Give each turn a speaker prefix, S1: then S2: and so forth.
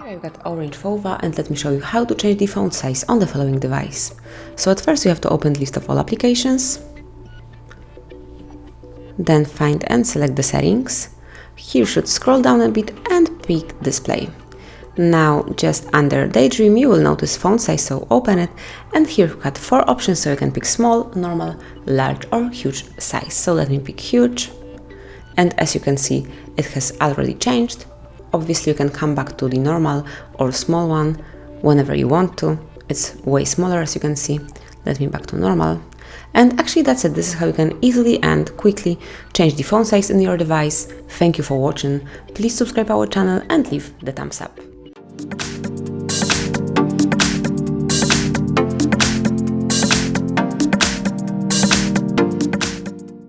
S1: I've got Orange Fova, and let me show you how to change the font size on the following device. So at first you have to open the list of all applications, then find and select the settings. Here you should scroll down a bit and pick display. Now just under Daydream you will notice font size, so open it, and here you've got 4 options, so you can pick small, normal, large or huge size. So let me pick huge, and as you can see it has already changed. Obviously you can come back to the normal or small one whenever you want to. It's way smaller, as you can see. Let me back to normal. And actually that's it. This is how you can easily and quickly change the font size in your device. Thank you for watching. Please subscribe our channel and leave the thumbs up.